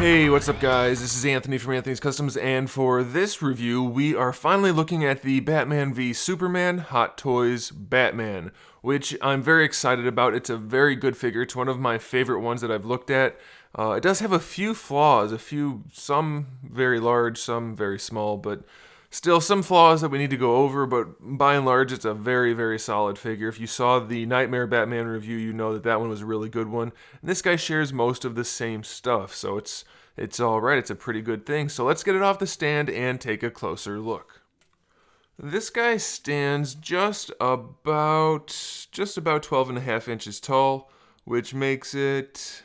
Hey, what's up guys? This is Anthony from Anthony's Customs, and for this review, we are finally looking at the Batman v Superman Hot Toys Batman, which I'm very excited about. It's a very good figure. It's one of my favorite ones that I've looked at. It does have a few flaws, some very large, some very small, but still some flaws that we need to go over, but by and large, it's a very, very solid figure. If you saw the Nightmare Batman review, you know that that one was a really good one. And this guy shares most of the same stuff, so it's all right. It's a pretty good thing. So let's get it off the stand and take a closer look. This guy stands just about 12 and a half inches tall, which makes it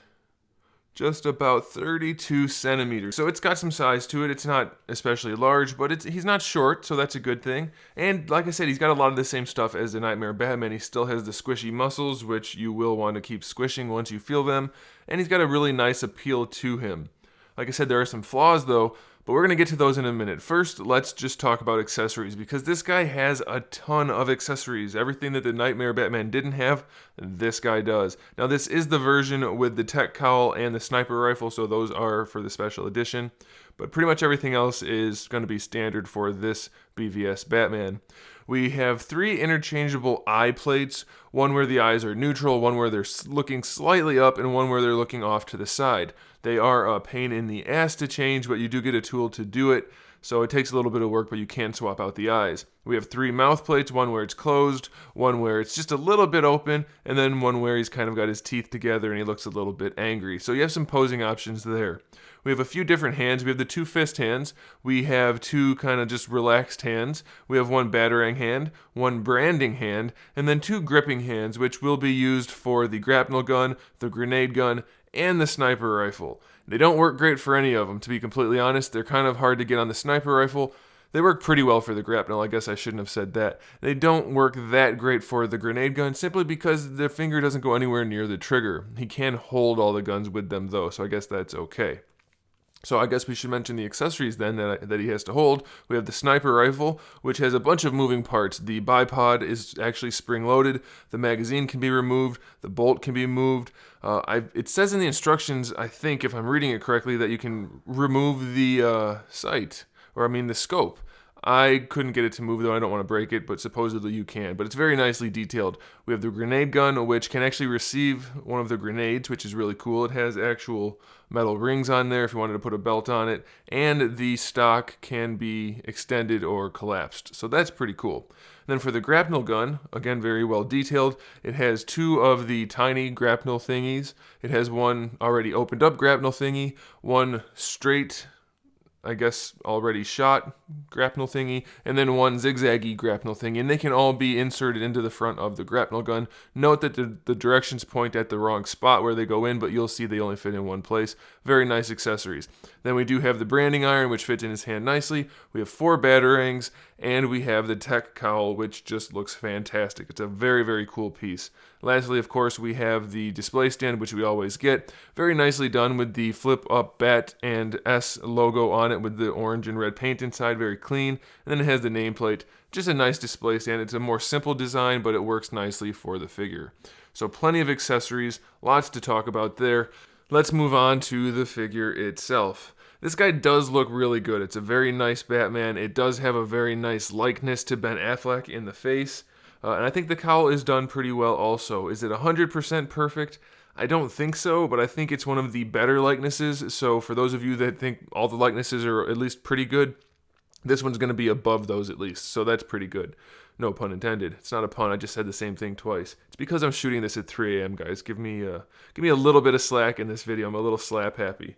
just about 32 centimeters. So it's got some size to it. It's not especially large, but he's not short, so that's a good thing. And like I said, he's got a lot of the same stuff as the Nightmare Batman. He still has the squishy muscles, which you will want to keep squishing once you feel them. And he's got a really nice appeal to him. Like I said, there are some flaws though, but we're going to get to those in a minute. First, let's just talk about accessories, because this guy has a ton of accessories. Everything that the Nightmare Batman didn't have, this guy does. Now, this is the version with the tech cowl and the sniper rifle, so those are for the special edition. But pretty much everything else is going to be standard for this BvS Batman. We have 3 interchangeable eye plates, one where the eyes are neutral, one where they're looking slightly up, and one where they're looking off to the side. They are a pain in the ass to change, but you do get a tool to do it, so it takes a little bit of work, but you can swap out the eyes. We have 3 mouth plates, one where it's closed, one where it's just a little bit open, and then one where he's kind of got his teeth together and he looks a little bit angry. So you have some posing options there. We have a few different hands. We have the 2 fist hands. We have 2 kind of just relaxed hands. We have 1 battering hand, 1 branding hand, and then 2 gripping hands, which will be used for the grapnel gun, the grenade gun, and the sniper rifle. They don't work great for any of them, to be completely honest. They're kind of hard to get on the sniper rifle. They work pretty well for the grapnel. I guess I shouldn't have said that. They don't work that great for the grenade gun, simply because their finger doesn't go anywhere near the trigger. He can hold all the guns with them though, so I guess that's okay. So I guess we should mention the accessories then that he has to hold. We have the sniper rifle, which has a bunch of moving parts. The bipod is actually spring-loaded. The magazine can be removed. The bolt can be moved. It says in the instructions, I think, if I'm reading it correctly, that you can remove the sight, or I mean the scope. I couldn't get it to move though, I don't want to break it, but supposedly you can. But it's very nicely detailed. We have the grenade gun, which can actually receive one of the grenades, which is really cool. It has actual metal rings on there if you wanted to put a belt on it, and the stock can be extended or collapsed. So that's pretty cool. And then for the grapnel gun, again, very well detailed. It has 2 of the tiny grapnel thingies. It has 1 already opened up grapnel thingy, 1 straight, I guess, already shot grapnel thingy, and then 1 zigzaggy grapnel thingy, and they can all be inserted into the front of the grapnel gun. Note that the directions point at the wrong spot where they go in, but you'll see they only fit in one place. Very nice accessories. Then we do have the branding iron, which fits in his hand nicely. We have 4 batarangs, and we have the tech cowl, which just looks fantastic. It's a very, very cool piece. Lastly, of course, we have the display stand, which we always get. Very nicely done with the flip-up bat and S logo on it with the orange and red paint inside, very clean. And then it has the nameplate. Just a nice display stand. It's a more simple design, but it works nicely for the figure. So plenty of accessories, lots to talk about there. Let's move on to the figure itself. This guy does look really good. It's a very nice Batman. It does have a very nice likeness to Ben Affleck in the face. And I think the cowl is done pretty well also. Is it 100% perfect? I don't think so, but I think it's one of the better likenesses. So for those of you that think all the likenesses are at least pretty good, this one's going to be above those at least. So that's pretty good. No pun intended. It's not a pun. I just said the same thing twice. It's because I'm shooting this at 3 a.m., guys. Give me a little bit of slack in this video. I'm a little slap happy.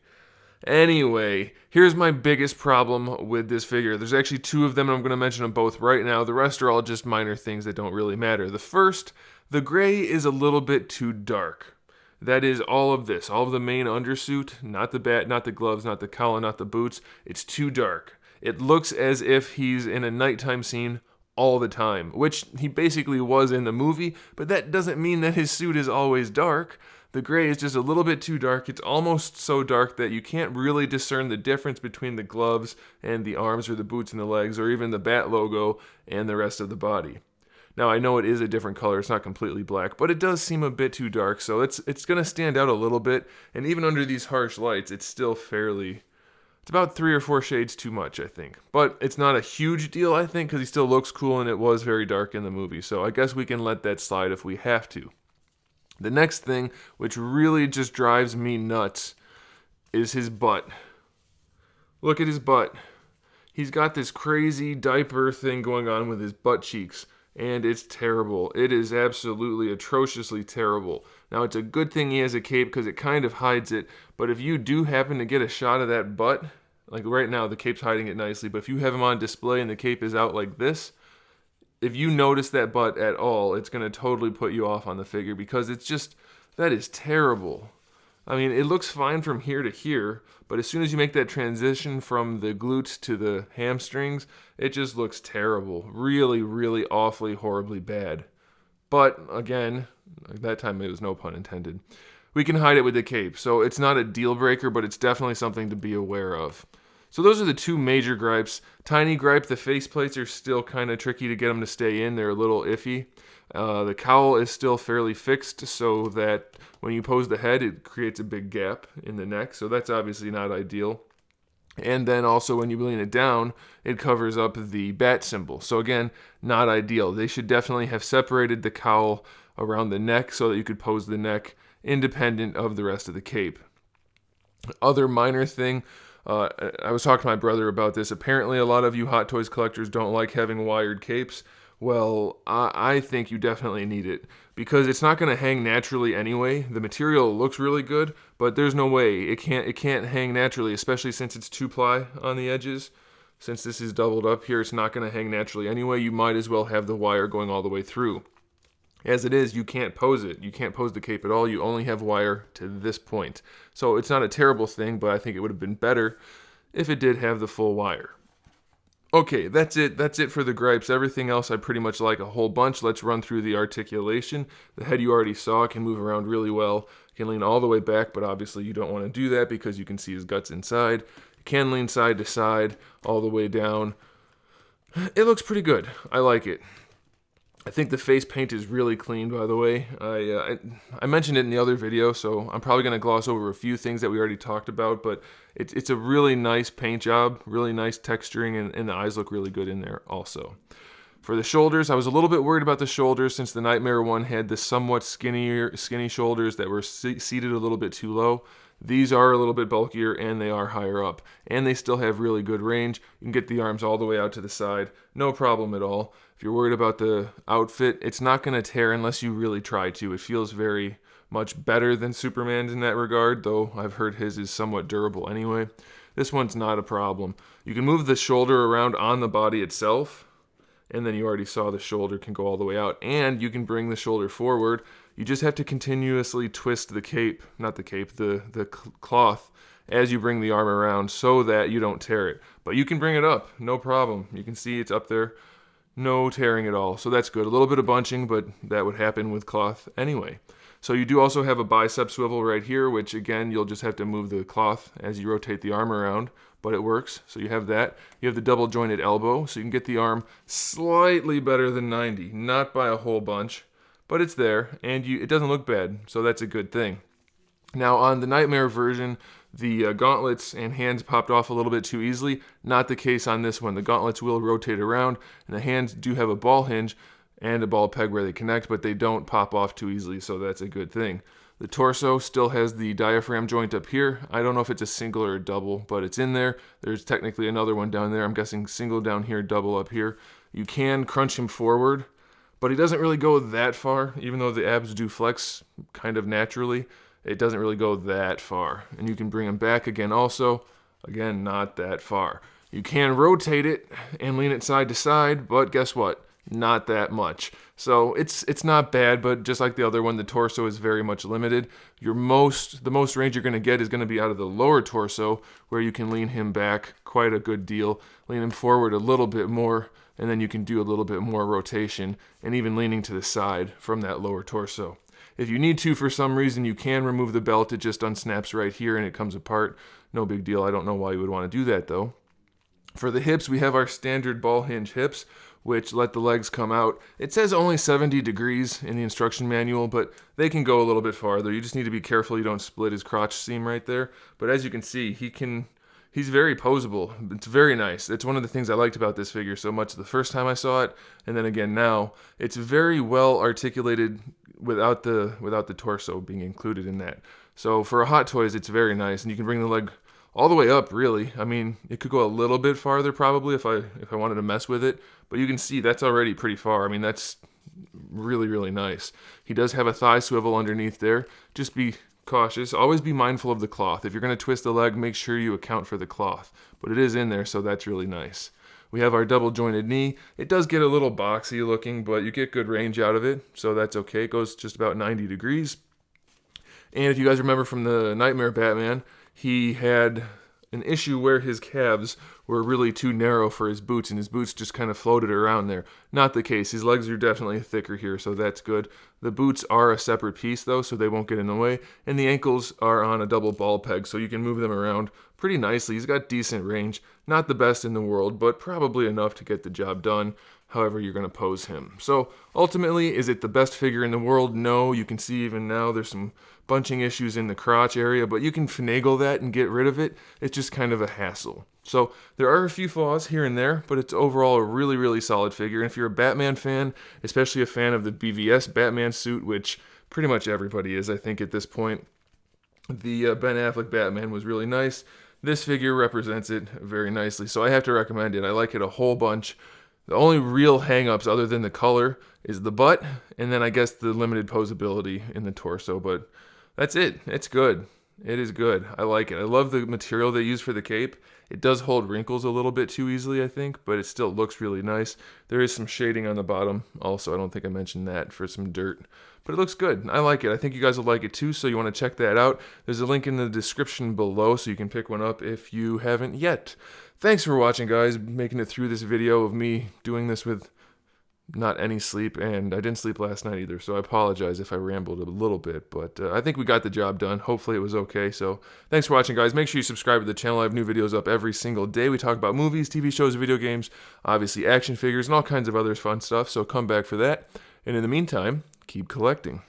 Anyway, here's my biggest problem with this figure. There's actually 2 of them, and I'm going to mention them both right now. The rest are all just minor things that don't really matter. The first, the gray is a little bit too dark. That is all of this. All of the main undersuit, not the bat, not the gloves, not the collar, not the boots. It's too dark. It looks as if he's in a nighttime scene all the time, which he basically was in the movie, but that doesn't mean that his suit is always dark. The gray is just a little bit too dark. It's almost so dark that you can't really discern the difference between the gloves and the arms or the boots and the legs, or even the bat logo and the rest of the body. Now I know it is a different color, it's not completely black, but it does seem a bit too dark, so it's going to stand out a little bit, and even under these harsh lights, it's still fairly, it's about 3 or 4 shades too much, I think. But it's not a huge deal, I think, because he still looks cool, and it was very dark in the movie, so I guess we can let that slide if we have to. The next thing, which really just drives me nuts, is his butt. Look at his butt. He's got this crazy diaper thing going on with his butt cheeks, and it's terrible. It is absolutely atrociously terrible. Now, it's a good thing he has a cape because it kind of hides it, but if you do happen to get a shot of that butt, like right now the cape's hiding it nicely, but if you have him on display and the cape is out like this, if you notice that butt at all, it's going to totally put you off on the figure because it's just, that is terrible. I mean, it looks fine from here to here, but as soon as you make that transition from the glutes to the hamstrings, it just looks terrible. Really, really awfully, horribly bad. But, again, that time it was no pun intended. We can hide it with the cape, so it's not a deal breaker, but it's definitely something to be aware of. So those are the two major gripes. Tiny gripe, the faceplates are still kind of tricky to get them to stay in. They're a little iffy. The cowl is still fairly fixed so that when you pose the head, it creates a big gap in the neck. So that's obviously not ideal. And then also when you lean it down, it covers up the bat symbol. So again, not ideal. They should definitely have separated the cowl around the neck so that you could pose the neck independent of the rest of the cape. Other minor thing, I was talking to my brother about this. Apparently a lot of you Hot Toys collectors don't like having wired capes. Well, I think you definitely need it because it's not going to hang naturally anyway. The material looks really good, but there's no way it can't hang naturally, especially since it's 2-ply on the edges. Since this is doubled up here, it's not going to hang naturally anyway. You might as well have the wire going all the way through. As it is, you can't pose it. You can't pose the cape at all. You only have wire to this point. So it's not a terrible thing, but I think it would have been better if it did have the full wire. Okay, that's it. That's it for the gripes. Everything else I pretty much like a whole bunch. Let's run through the articulation. The head you already saw can move around really well. It can lean all the way back, but obviously you don't want to do that because you can see his guts inside. It can lean side to side all the way down. It looks pretty good. I like it. I think the face paint is really clean, by the way. I mentioned it in the other video, so I'm probably going to gloss over a few things that we already talked about, but it's a really nice paint job, really nice texturing, and the eyes look really good in there also. For the shoulders, I was a little bit worried about the shoulders since the Nightmare one had the somewhat skinny shoulders that were seated a little bit too low. These are a little bit bulkier and they are higher up. And they still have really good range. You can get the arms all the way out to the side. No problem at all. If you're worried about the outfit, it's not going to tear unless you really try to. It feels very much better than Superman's in that regard, though I've heard his is somewhat durable anyway. This one's not a problem. You can move the shoulder around on the body itself, and then you already saw the shoulder can go all the way out, and you can bring the shoulder forward. You just have to continuously twist the cape, not the cape, the cloth as you bring the arm around so that you don't tear it. But you can bring it up, no problem. You can see it's up there, no tearing at all. So that's good. A little bit of bunching, but that would happen with cloth anyway. So you do also have a bicep swivel right here, which again, you'll just have to move the cloth as you rotate the arm around, but it works. So you have that. You have the double jointed elbow, so you can get the arm slightly better than 90, not by a whole bunch, but it's there, and it doesn't look bad, so that's a good thing. Now on the Nightmare version, the gauntlets and hands popped off a little bit too easily. Not the case on this one. The gauntlets will rotate around, and the hands do have a ball hinge and a ball peg where they connect, but they don't pop off too easily, so that's a good thing. The torso still has the diaphragm joint up here. I don't know if it's a single or a double, but it's in there. There's technically another one down there. I'm guessing single down here, double up here. You can crunch him forward, but he doesn't really go that far, even though the abs do flex kind of naturally. It doesn't really go that far. And you can bring him back again also. Again, not that far. You can rotate it and lean it side to side, but guess what? Not that much. So it's not bad, but just like the other one, the torso is very much limited. The most range you're going to get is going to be out of the lower torso, where you can lean him back quite a good deal, lean him forward a little bit more, and then you can do a little bit more rotation and even leaning to the side from that lower torso. If you need to, for some reason, you can remove the belt. It just unsnaps right here and it comes apart. No big deal. I don't know why you would want to do that though. For the hips, we have our standard ball hinge hips, which let the legs come out. It says only 70 degrees in the instruction manual, but they can go a little bit farther. You just need to be careful you don't split his crotch seam right there. But as you can see, he's very posable. It's very nice. It's one of the things I liked about this figure so much the first time I saw it, and then again now. It's very well articulated without the torso being included in that. So for a Hot Toys, it's very nice, and you can bring the leg all the way up, really. I mean, it could go a little bit farther probably if I wanted to mess with it, but you can see that's already pretty far. I mean, that's really, really nice. He does have a thigh swivel underneath there. Just be cautious. Always be mindful of the cloth. If you're going to twist the leg, make sure you account for the cloth. But it is in there, so that's really nice. We have our double jointed knee. It does get a little boxy looking, but you get good range out of it, so that's okay. It goes just about 90 degrees. And if you guys remember from the Nightmare Batman, he had an issue where his calves were really too narrow for his boots, and his boots just kind of floated around there. Not the case. His legs are definitely thicker here, so that's good. The boots are a separate piece, though, so they won't get in the way. And the ankles are on a double ball peg, so you can move them around pretty nicely. He's got decent range. Not the best in the world, but probably enough to get the job done, however you're going to pose him. So ultimately, is it the best figure in the world? No. You can see even now there's some bunching issues in the crotch area, but you can finagle that and get rid of it. It's just kind of a hassle. So there are a few flaws here and there, but it's overall a really, really solid figure. And if you're a Batman fan, especially a fan of the BvS Batman suit, which pretty much everybody is, I think, at this point, the Ben Affleck Batman was really nice. This figure represents it very nicely, so I have to recommend it. I like it a whole bunch. The only real hang-ups other than the color is the butt, and then I guess the limited posability in the torso, but that's it. It's good. It is good. I like it. I love the material they use for the cape. It does hold wrinkles a little bit too easily, I think, but it still looks really nice. There is some shading on the bottom also. I don't think I mentioned that, for some dirt. But it looks good. I like it. I think you guys will like it too, so you want to check that out. There's a link in the description below so you can pick one up if you haven't yet. Thanks for watching, guys, making it through this video of me doing this with not any sleep, and I didn't sleep last night either, so I apologize if I rambled a little bit, but I think we got the job done. Hopefully it was okay, so thanks for watching, guys. Make sure you subscribe to the channel. I have new videos up every single day. We talk about movies, TV shows, video games, obviously action figures, and all kinds of other fun stuff, so come back for that. And in the meantime, keep collecting.